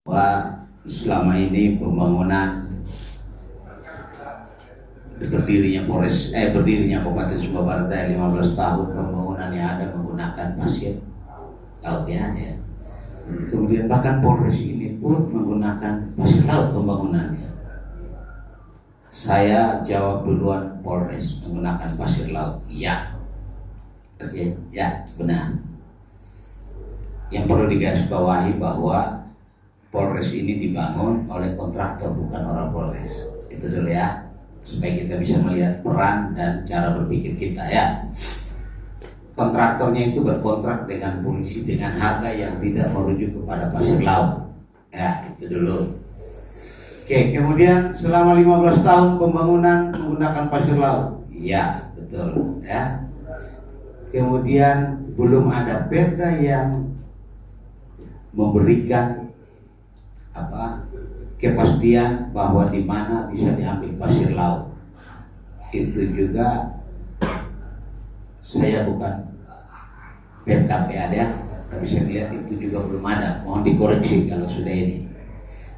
bahwa selama ini pembangunan berdirinya Kabupaten Sumba Barat 15 tahun pembangunan yang ada menggunakan pasir laut ya. Kemudian bahkan Polres ini pun menggunakan pasir laut pembangunannya. Saya jawab duluan, Polres menggunakan pasir laut. Iya. Oke, ya benar. Yang perlu digarisbawahi bahwa Polres ini dibangun oleh kontraktor, bukan orang Polres. Itu dulu ya, supaya kita bisa melihat peran dan cara berpikir kita ya. Kontraktornya itu berkontrak dengan polisi dengan harga yang tidak merujuk kepada pasir laut. Ya, itu dulu. Oke, kemudian selama 15 tahun pembangunan menggunakan pasir laut. Iya, betul ya. Kemudian belum ada perda yang memberikan kepastian bahwa di mana bisa diambil pasir laut. Itu juga saya bukan PKP ada, tapi saya lihat itu juga belum ada. Mohon dikoreksi kalau sudah ini.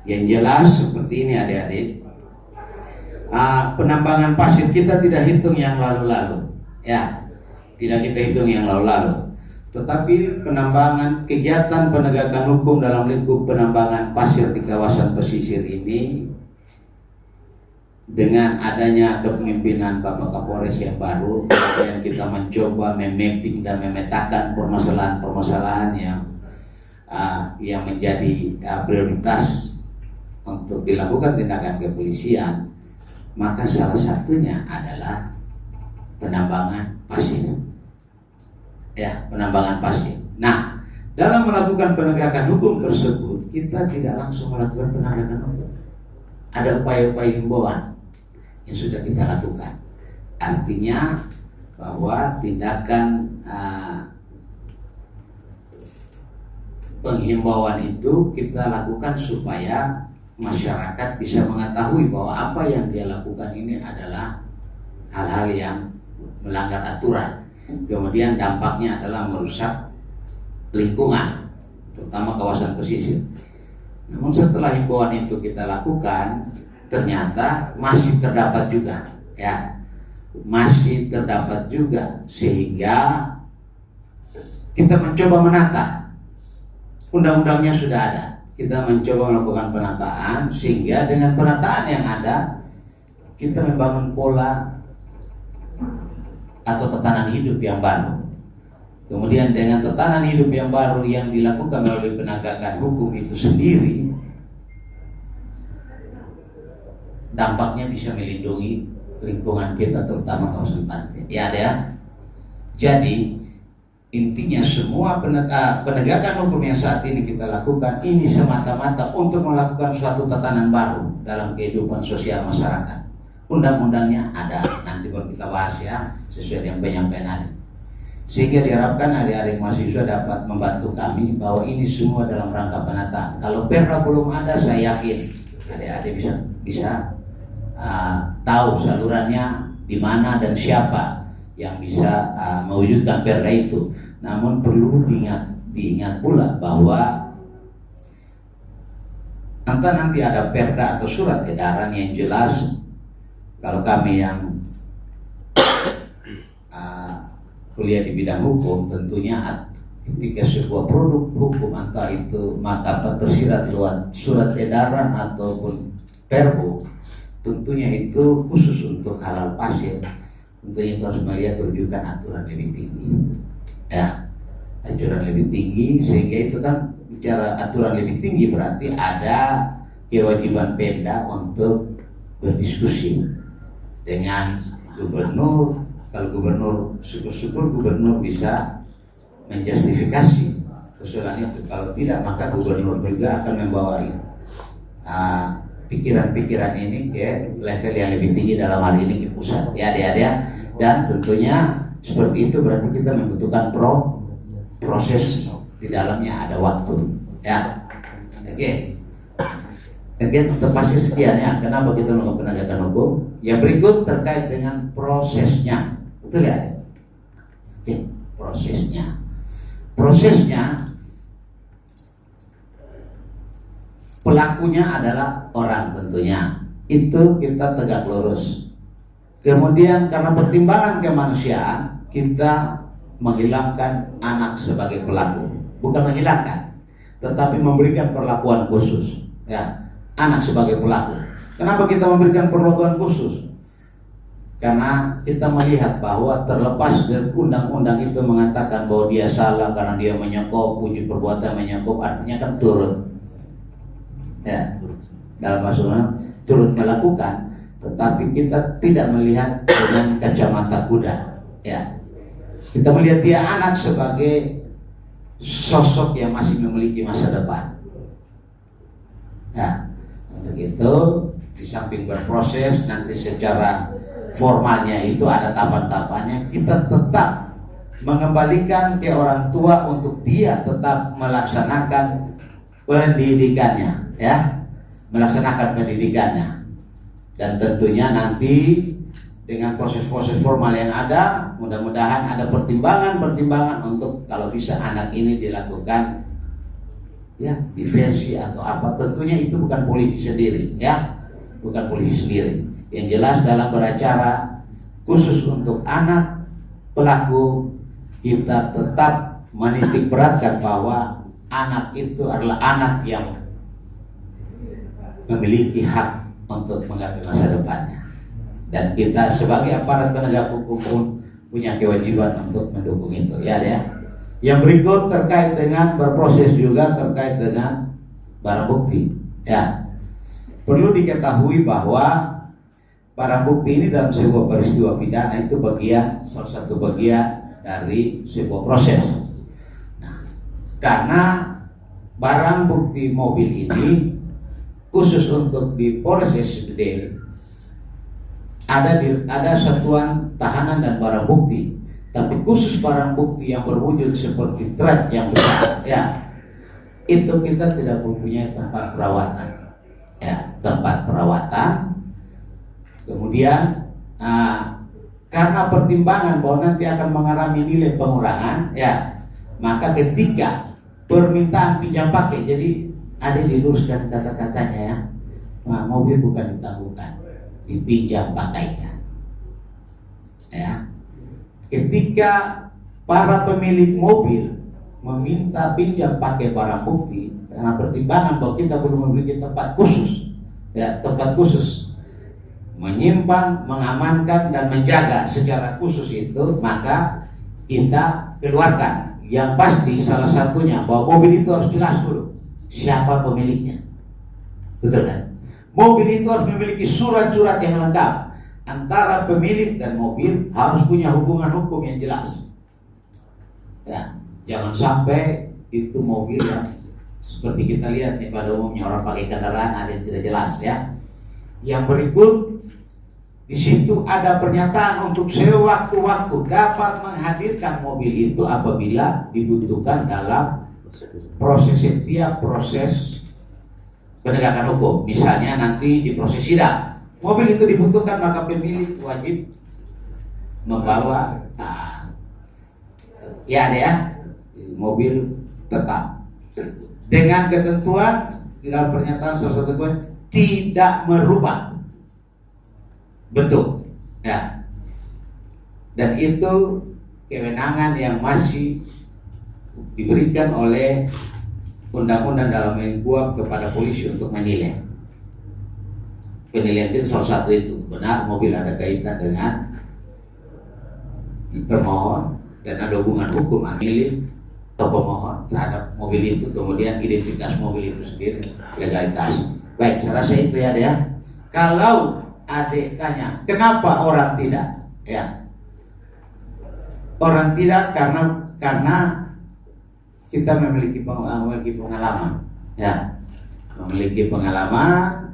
Yang jelas seperti ini adik-adik, penambangan pasir kita tidak hitung yang lalu-lalu, ya, tidak kita hitung yang lalu-lalu. Tetapi penambangan kegiatan penegakan hukum dalam lingkup penambangan pasir di kawasan pesisir ini, dengan adanya kepemimpinan Bapak Kapolres yang baru, kemudian kita mencoba memapping dan memetakan permasalahan-permasalahan yang menjadi prioritas untuk dilakukan tindakan kepolisian, maka salah satunya adalah penambangan pasir. Ya, penambangan pasir. Nah, dalam melakukan penegakan hukum tersebut, kita tidak langsung melakukan penegakan hukum. Ada upaya-upaya himbauan yang sudah kita lakukan. Artinya bahwa tindakan penghimbauan itu kita lakukan supaya masyarakat bisa mengetahui bahwa apa yang dia lakukan ini adalah hal-hal yang melanggar aturan. Kemudian dampaknya adalah merusak lingkungan, terutama kawasan pesisir. Namun setelah himbauan itu kita lakukan, ternyata masih terdapat juga, ya, masih terdapat juga, sehingga kita mencoba menata. Undang-undangnya sudah ada. Kita mencoba melakukan penataan, sehingga dengan penataan yang ada, kita membangun pola atau tatanan hidup yang baru. Kemudian dengan tatanan hidup yang baru yang dilakukan melalui penegakan hukum itu sendiri, dampaknya bisa melindungi lingkungan kita, terutama kawasan pantai. Ya, ada ya. Jadi intinya semua penegakan hukum yang saat ini kita lakukan ini semata-mata untuk melakukan suatu tatanan baru dalam kehidupan sosial masyarakat. Undang-undangnya ada, nanti baru kita bahas ya, sesuai dengan penyampaian tadi. Sehingga diharapkan adik-adik mahasiswa dapat membantu kami bahwa ini semua dalam rangka penataan. Kalau perda belum ada, saya yakin adik-adik bisa tahu salurannya di mana dan siapa yang bisa mewujudkan perda itu. Namun perlu diingat pula bahwa nanti ada perda atau surat edaran yang jelas. Kalau kami yang kuliah di bidang hukum, tentunya ketika sebuah produk hukum, entah itu tersirat lewat surat edaran ataupun perbu, tentunya itu khusus untuk halal pasir, tentunya itu harus melihat rujukan aturan lebih tinggi, ya, aturan lebih tinggi. Sehingga itu kan bicara aturan lebih tinggi berarti ada kewajiban Pemda untuk berdiskusi dengan gubernur. Kalau gubernur, syukur-syukur gubernur bisa menjustifikasi usulan itu. Kalau tidak, maka gubernur juga akan membawa pikiran-pikiran ini ke level yang lebih tinggi, dalam hal ini ke pusat, ya dia. Dan tentunya seperti itu berarti kita membutuhkan proses di dalamnya, ada waktu, ya. Oke. Untuk pasti sekian ya, kenapa kita melakukan penegakan hukum. Yang berikut terkait dengan prosesnya, betul ya? Oke, prosesnya pelakunya adalah orang tentunya. Itu kita tegak lurus. Kemudian karena pertimbangan kemanusiaan, kita menghilangkan anak sebagai pelaku. Bukan menghilangkan, tetapi memberikan perlakuan khusus. Ya, anak sebagai pelaku. Kenapa kita memberikan perlakuan khusus? Karena kita melihat bahwa terlepas dari undang-undang itu mengatakan bahwa dia salah karena dia menyekop, uji perbuatan menyekop, artinya kan turut. Ya, dalam maksudnya turut melakukan, tetapi kita tidak melihat dengan kacamata kuda. Ya, kita melihat dia anak sebagai sosok yang masih memiliki masa depan. Nah, untuk itu di samping berproses nanti secara formalnya itu ada tahapan-tahapannya, kita tetap mengembalikan ke orang tua untuk dia tetap melaksanakan pendidikannya, ya, melaksanakan pendidikannya. Dan tentunya nanti dengan proses-proses formal yang ada, mudah-mudahan ada pertimbangan-pertimbangan untuk kalau bisa anak ini dilakukan ya diversi atau apa. Tentunya itu bukan polisi sendiri, ya, bukan polisi sendiri. Yang jelas dalam beracara khusus untuk anak pelaku, kita tetap menitik beratkan bahwa anak itu adalah anak yang memiliki hak untuk menggapai masa depannya. Dan kita sebagai aparat penegak hukum pun punya kewajiban untuk mendukung itu, ya. Yang berikut terkait dengan berproses juga terkait dengan barang bukti, ya. Perlu diketahui bahwa barang bukti ini dalam sebuah peristiwa pidana itu salah satu bagian dari sebuah proses. Nah, karena barang bukti mobil ini khusus untuk di Polres SBD ada satuan tahanan dan barang bukti, tapi khusus barang bukti yang berwujud seperti truk yang besar, ya, itu kita tidak mempunyai tempat perawatan, ya, tempat perawatan. Kemudian karena pertimbangan bahwa nanti akan mengalami nilai pengurangan, ya, maka ketika permintaan pinjam pakai, jadi ada diluruskan kata-katanya, ya, mobil bukan ditangguhkan, dipinjam pakaikan, ya. Ketika para pemilik mobil meminta pinjam pakai barang bukti karena pertimbangan bahwa kita belum memiliki tempat khusus, ya, tempat khusus menyimpan, mengamankan dan menjaga secara khusus itu, maka kita keluarkan. Yang pasti salah satunya bahwa mobil itu harus jelas dulu siapa pemiliknya, betul kan? Mobil itu harus memiliki surat-surat yang lengkap. Antara pemilik dan mobil harus punya hubungan hukum yang jelas, ya. Jangan sampai itu mobil yang seperti kita lihat nih pada umumnya orang pakai kendaraan ada yang tidak jelas, ya. Yang berikut di situ ada pernyataan untuk sewaktu-waktu dapat menghadirkan mobil itu apabila dibutuhkan dalam setiap proses penegakan hukum. Misalnya nanti di proses sidang mobil itu dibutuhkan, maka pemilik wajib membawa mobil tetap dengan ketentuan di dalam pernyataan salah satu ketentuan tidak merubah bentuk, ya. Dan itu kewenangan yang masih diberikan oleh undang-undang dalam lingkup kepada polisi untuk menilai. Penilaian itu salah satu itu benar mobil ada kaitan dengan permohon dan ada hubungan hukum milik atau pemohon terhadap mobil itu, kemudian identitas mobil itu sendiri, legalitas. Baik, saya rasa itu, ya. Kalau adik tanya kenapa orang tidak, ya, orang tidak karena kita memiliki pengalaman, ya, memiliki pengalaman.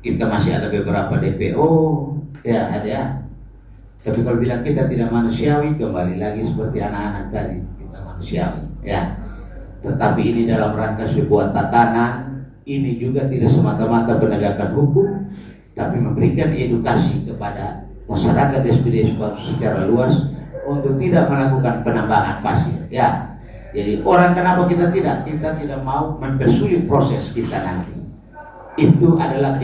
Kita masih ada beberapa DPO, ya, ada. Tapi kalau bilang kita tidak manusiawi, kembali lagi seperti anak-anak tadi, kita manusiawi, ya. Tetapi ini dalam rangka sebuah tatanan. Ini juga tidak semata-mata penegakan hukum, tapi memberikan edukasi kepada masyarakat SPD secara luas untuk tidak melakukan penambangan pasir, ya. Jadi orang kenapa kita tidak mau mempersulit proses kita nanti. Itu adalah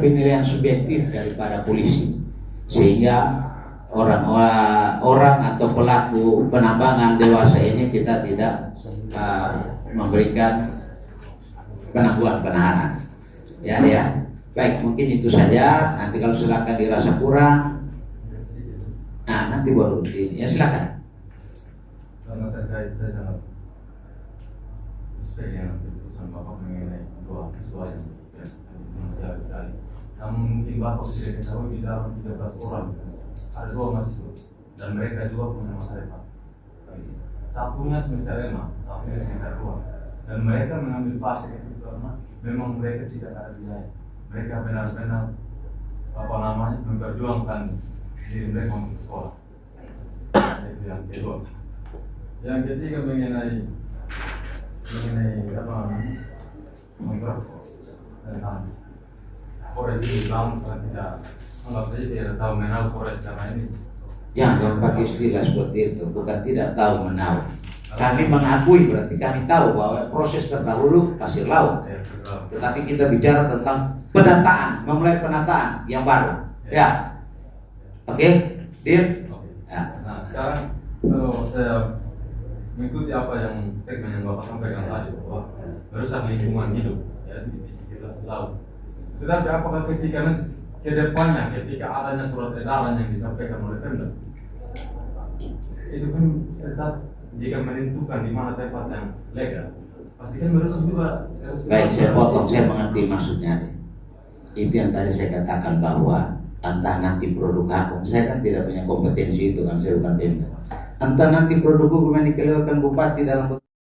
penilaian subjektif daripada polisi. Sehingga orang atau pelaku penambangan dewasa ini kita tidak memberikan penangguhan penahanan. Ya. Baik, mungkin itu saja. Nanti kalau silakan dirasa kurang, nanti baru ya silakan. Karena terkait saya sangat respect dengan keputusan Bapak mengenai dua siswa yang manusiawi sekali. Namun mungkin Bapak tidak ketahui di dalam 13 orang ada 2 mahasiswa dan mereka juga punya masa depan. Satunya semester 5, satunya semester 2, dan mereka mengambil pasir itu karena memang mereka tidak ada biaya. Mereka benar-benar memperjuangkan diri mereka untuk sekolah. Itu yang kedua. Yang ketiga mengenai kontrak dan Polres ini bilang tidak anggap saja tidak tahu menau Polres karena ini. Jangan pakai istilah seperti itu, bukan tidak tahu menau. Kami mengakui, berarti kami tahu bahwa proses terdahulu pasir laut. Tetapi kita bicara tentang penataan, memulai penataan yang baru. Ya, oke, deal. Ya. Nah sekarang kalau saya mengikuti apa yang statement yang Bapak sampaikan tadi bahwa merusak lingkungan hidup, ya di sisi laut. Tetapi apakah ketika nanti ke depannya, ketika adanya surat edaran yang disampaikan oleh Pemda, itu kan tetap jika menentukan di mana tempat yang legal, pastikan merusak juga. Baik, saya potong, saya mengerti maksudnya. Itu yang tadi saya katakan bahwa entah nanti produk hukum, saya kan tidak punya kompetensi itu kan, saya bukan Pemda. Entah nanti produk hukum yang dikeluarkan bupati dalam